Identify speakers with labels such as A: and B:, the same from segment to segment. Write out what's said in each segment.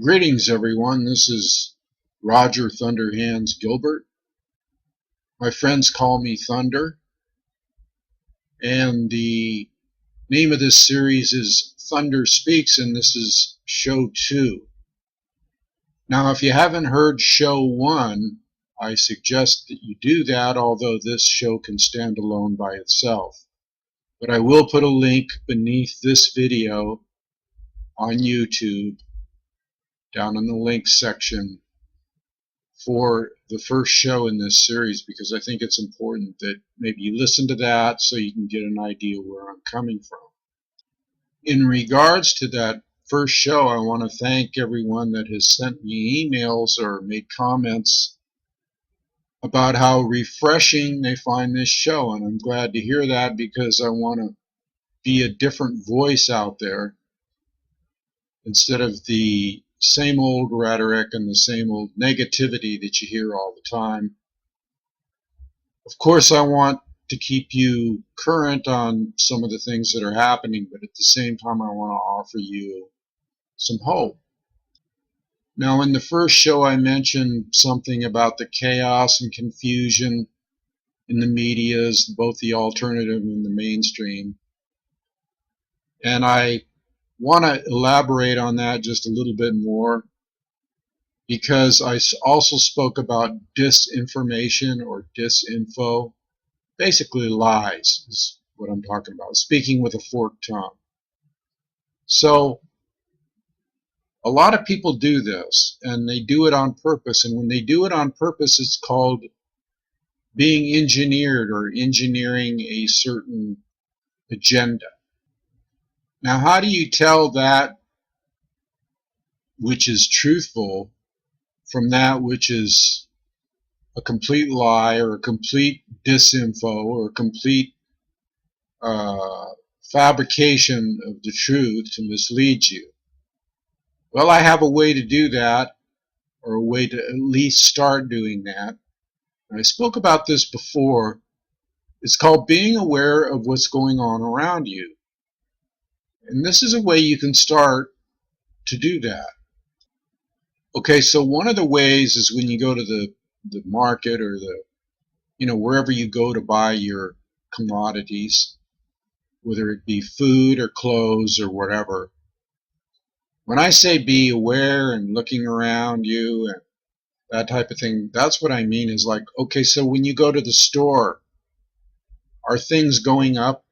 A: Greetings, everyone. This is Roger Thunderhands Gilbert. My friends call me Thunder, and the name of this series is Thunder Speaks, and this is show 2. Now, if you haven't heard show 1, I suggest that you do that, although this show can stand alone by itself. But I will put a link beneath this video on YouTube down in the links section for the first show in this series, because I think it's important that maybe you listen to that so you can get an idea where I'm coming from. In regards to that first show, I want to thank everyone that has sent me emails or made comments about how refreshing they find this show, and I'm glad to hear that, because I want to be a different voice out there instead of the same old rhetoric and the same old negativity that you hear all the time. Of course, I want to keep you current on some of the things that are happening, but at the same time, I want to offer you some hope. Now, in the first show, I mentioned something about the chaos and confusion in the medias, both the alternative and the mainstream. And I want to elaborate on that just a little bit more, because I also spoke about disinformation or disinfo. Basically lies is what I'm talking about, speaking with a forked tongue. So a lot of people do this, and they do it on purpose, and when they do it on purpose, it's called being engineered or engineering a certain agenda. Now, how do you tell that which is truthful from that which is a complete lie or a complete disinfo or a complete fabrication of the truth to mislead you? Well, I have a way to do that, or a way to at least start doing that. And I spoke about this before. It's called being aware of what's going on around you. And this is a way you can start to do that. Okay, so one of the ways is when you go to the market, or wherever you go to buy your commodities, whether it be food or clothes or whatever. When I say be aware and looking around you and that type of thing, that's what I mean is like, okay, so when you go to the store, are things going up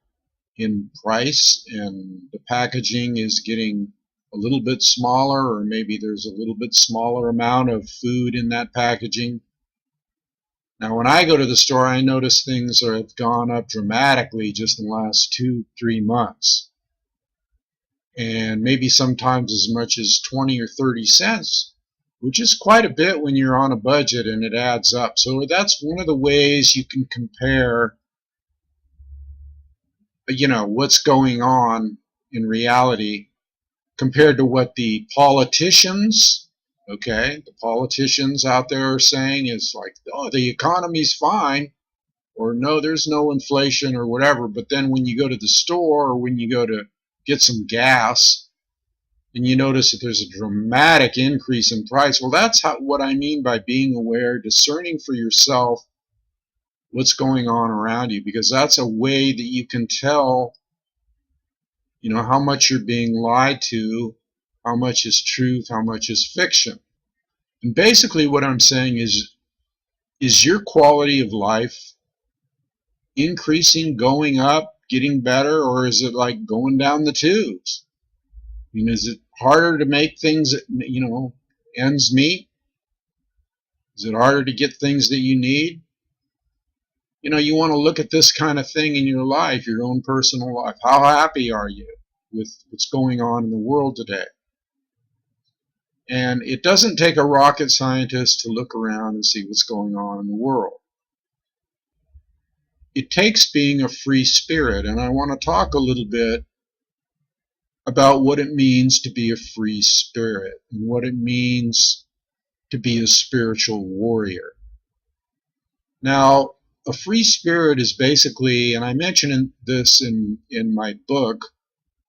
A: in price and the packaging is getting a little bit smaller, or maybe there's a little bit smaller amount of food in that packaging? Now, when I go to the store, I notice things have gone up dramatically just in the last 2-3 months. And maybe sometimes as much as 20 or 30 cents, which is quite a bit when you're on a budget, and it adds up. So that's one of the ways you can compare, what's going on in reality compared to what the politicians, the politicians out there are saying is like, oh, the economy's fine, or no, there's no inflation or whatever. But then when you go to the store, or when you go to get some gas, and you notice that there's a dramatic increase in price. Well, that's what I mean by being aware, discerning for yourself what's going on around you, because that's a way that you can tell, how much you're being lied to, how much is truth, how much is fiction. And basically what I'm saying is your quality of life increasing, going up, getting better, or is it like going down the tubes? Is it harder to make things, ends meet? Is it harder to get things that you need? You want to look at this kind of thing in your life, your own personal life. How happy are you with what's going on in the world today? And it doesn't take a rocket scientist to look around and see what's going on in the world. It takes being a free spirit, and I want to talk a little bit about what it means to be a free spirit and what it means to be a spiritual warrior. Now, a free spirit is basically, and I mention this in my book,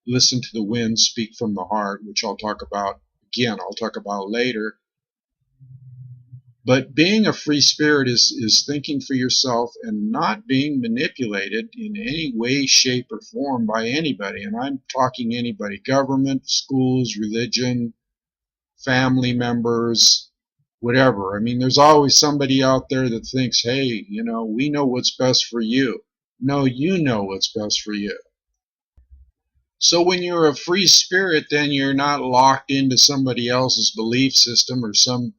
A: Listen to the Wind, Speak from the Heart, which I'll talk about again, I'll talk about later. But being a free spirit is thinking for yourself and not being manipulated in any way, shape, or form by anybody. And I'm talking anybody: government, schools, religion, family members, whatever. I mean, there's always somebody out there that thinks, hey, we know what's best for you. No, you know what's best for you. So when you're a free spirit, then you're not locked into somebody else's belief system or some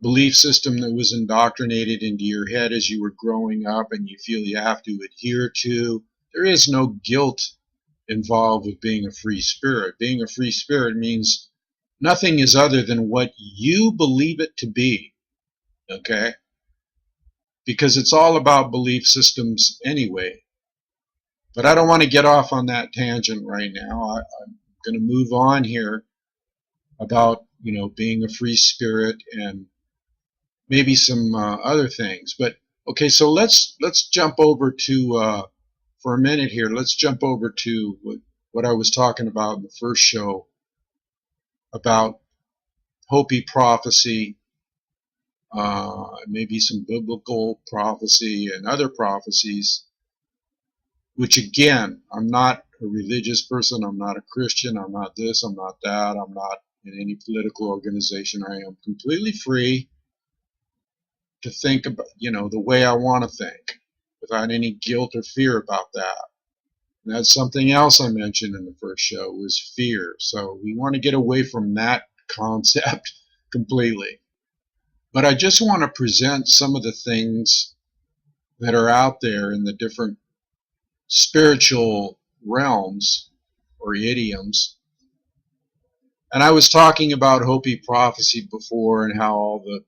A: belief system that was indoctrinated into your head as you were growing up and you feel you have to adhere to. There is no guilt involved with being a free spirit. Being a free spirit means nothing is other than what you believe it to be, okay? Because it's all about belief systems anyway. But I don't want to get off on that tangent right now. I'm going to move on here about, being a free spirit and maybe some other things. But okay, so let's jump over to for a minute here. Let's jump over to what I was talking about in the first show about Hopi prophecy, maybe some biblical prophecy and other prophecies. Which again, I'm not a religious person. I'm not a Christian. I'm not this. I'm not that. I'm not in any political organization. I am completely free to think about, the way I want to think without any guilt or fear about that. And that's something else I mentioned in the first show was fear. So we want to get away from that concept completely. But I just want to present some of the things that are out there in the different spiritual realms or idioms. And I was talking about Hopi prophecy before and how all the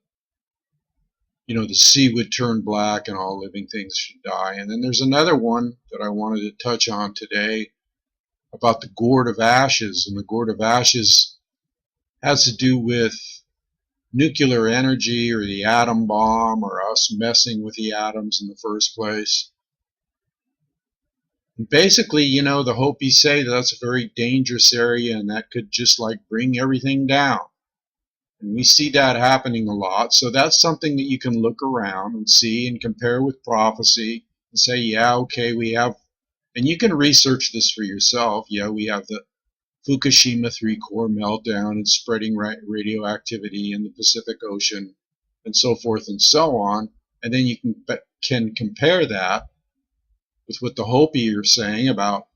A: sea would turn black and all living things should die. And then there's another one that I wanted to touch on today about the gourd of ashes. And the gourd of ashes has to do with nuclear energy or the atom bomb or us messing with the atoms in the first place. And basically, the Hopi say that's a very dangerous area and that could just like bring everything down. And we see that happening a lot. So that's something that you can look around and see and compare with prophecy and say, yeah, okay, we have, and you can research this for yourself. Yeah, we have the Fukushima 3-core meltdown and spreading radioactivity in the Pacific Ocean and so forth and so on. And then you can compare that with what the Hopi are saying about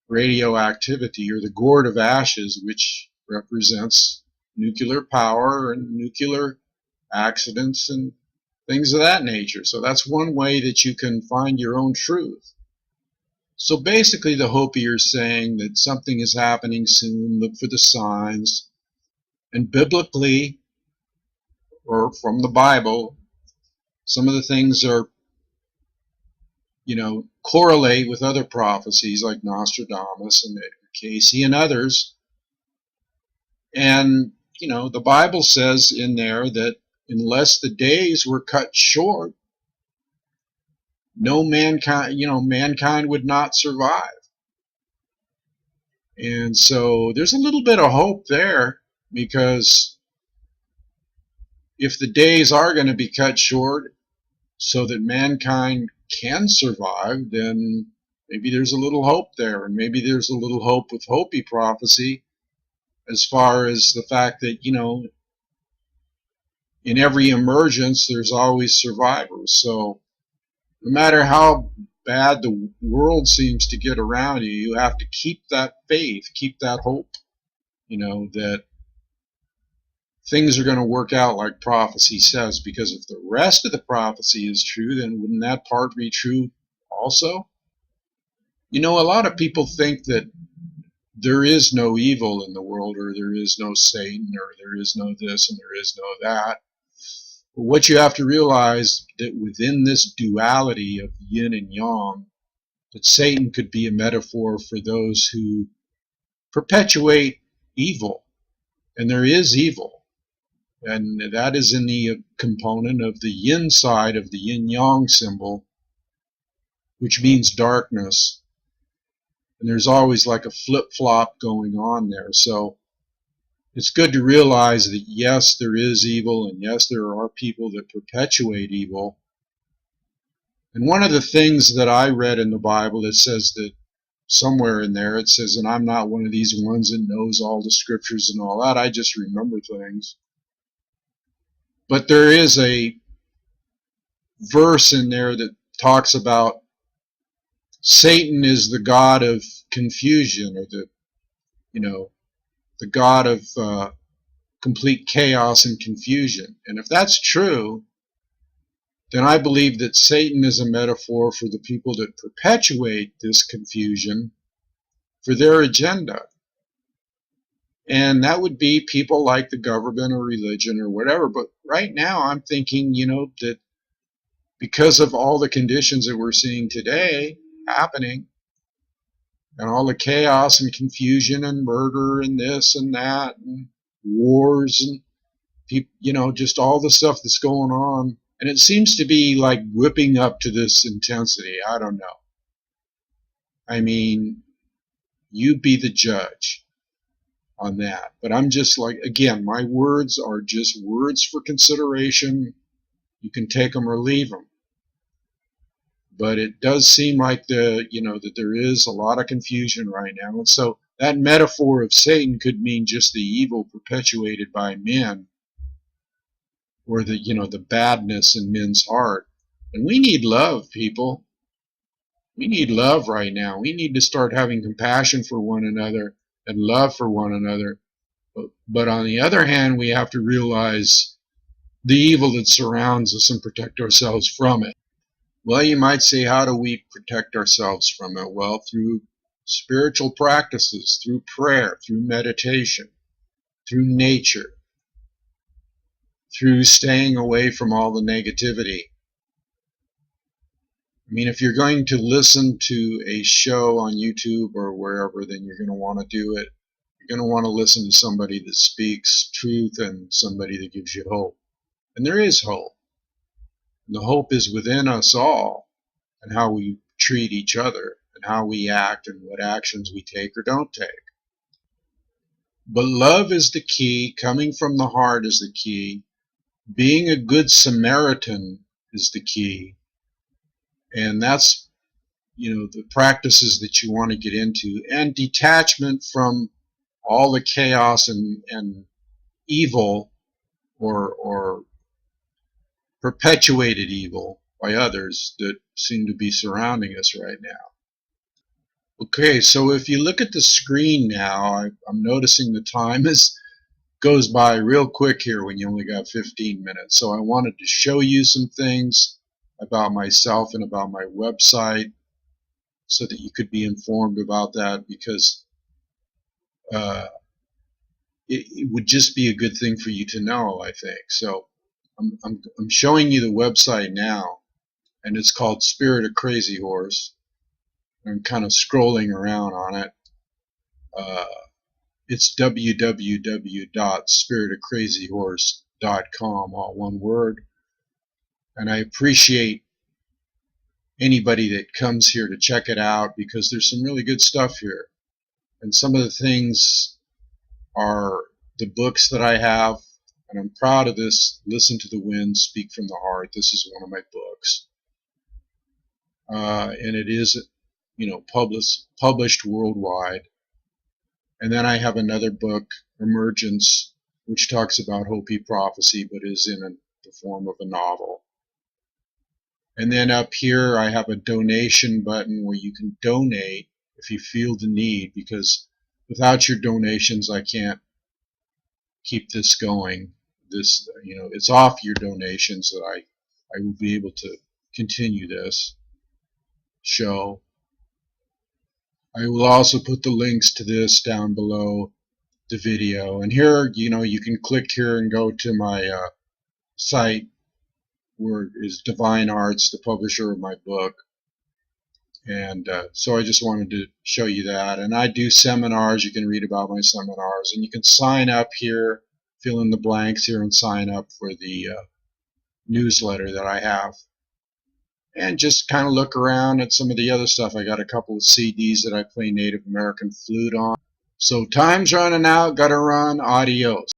A: radioactivity or the gourd of ashes, which represents nuclear power and nuclear accidents and things of that nature. So that's one way that you can find your own truth. So basically the Hopi are saying that something is happening soon, look for the signs. And biblically, or from the Bible, some of the things are, correlate with other prophecies like Nostradamus and Edgar Cayce and others. And, the Bible says in there that unless the days were cut short, mankind would not survive. And so there's a little bit of hope there, because if the days are going to be cut short so that mankind can survive, then maybe there's a little hope there. And maybe there's a little hope with Hopi prophecy as far as the fact that, in every emergence, there's always survivors. So no matter how bad the world seems to get around you, you have to keep that faith, keep that hope, that things are going to work out like prophecy says. Because if the rest of the prophecy is true, then wouldn't that part be true also? A lot of people think that there is no evil in the world, or there is no Satan, or there is no this and there is no that. But what you have to realize that within this duality of yin and yang, that Satan could be a metaphor for those who perpetuate evil. And there is evil. And that is in the component of the yin side of the yin-yang symbol, which means darkness. And there's always like a flip-flop going on there. So it's good to realize that yes, there is evil, and yes, there are people that perpetuate evil. And one of the things that I read in the Bible, it says that somewhere in there it says, and I'm not one of these ones that knows all the scriptures and all that, I just remember things. But there is a verse in there that talks about Satan is the god of confusion, or the god of complete chaos and confusion. And if that's true, then I believe that Satan is a metaphor for the people that perpetuate this confusion for their agenda. And that would be people like the government or religion or whatever. But right now I'm thinking, that because of all the conditions that we're seeing today happening, and all the chaos and confusion and murder and this and that and wars and just all the stuff that's going on, and it seems to be like whipping up to this intensity. I don't know. I mean, you be the judge on that. But I'm just like, again, my words are just words for consideration. You can take them or leave them. But it does seem like that there is a lot of confusion right now. And so that metaphor of Satan could mean just the evil perpetuated by men, or the badness in men's heart. And we need love, people. We need love right now. We need to start having compassion for one another and love for one another. But on the other hand, we have to realize the evil that surrounds us and protect ourselves from it. Well, you might say, how do we protect ourselves from it? Well, through spiritual practices, through prayer, through meditation, through nature, through staying away from all the negativity. I mean, if you're going to listen to a show on YouTube or wherever, then you're going to want to do it. You're going to want to listen to somebody that speaks truth and somebody that gives you hope. And there is hope. And the hope is within us all, and how we treat each other and how we act and what actions we take or don't take. But love is the key. Coming from the heart is the key. Being a good Samaritan is the key. And that's, the practices that you want to get into. And detachment from all the chaos and evil or perpetuated evil by others that seem to be surrounding us right now. Okay, so if you look at the screen now, I'm noticing the time goes by real quick here when you only got 15 minutes. So I wanted to show you some things about myself and about my website so that you could be informed about that, because it would just be a good thing for you to know, I think. So I'm showing you the website now, and it's called Spirit of Crazy Horse. I'm kind of scrolling around on it. It's www.spiritofcrazyhorse.com, all one word. And I appreciate anybody that comes here to check it out, because there's some really good stuff here. And some of the things are the books that I have, and I'm proud of this. Listen to the Wind, Speak from the Heart. This is one of my books. And it is, published worldwide. And then I have another book, Emergence, which talks about Hopi prophecy, but is in the form of a novel. And then up here I have a donation button where you can donate if you feel the need, because without your donations I can't keep this going. It's off your donations that I will be able to continue this show. I will also put the links to this down below the video. And here, you can click here and go to my site, where is Divine Arts, the publisher of my book. And so I just wanted to show you that. And I do seminars. You can read about my seminars. And you can sign up here, fill in the blanks here, and sign up for the newsletter that I have. And just kind of look around at some of the other stuff. I got a couple of CDs that I play Native American flute on. So time's running out, gotta run, adios.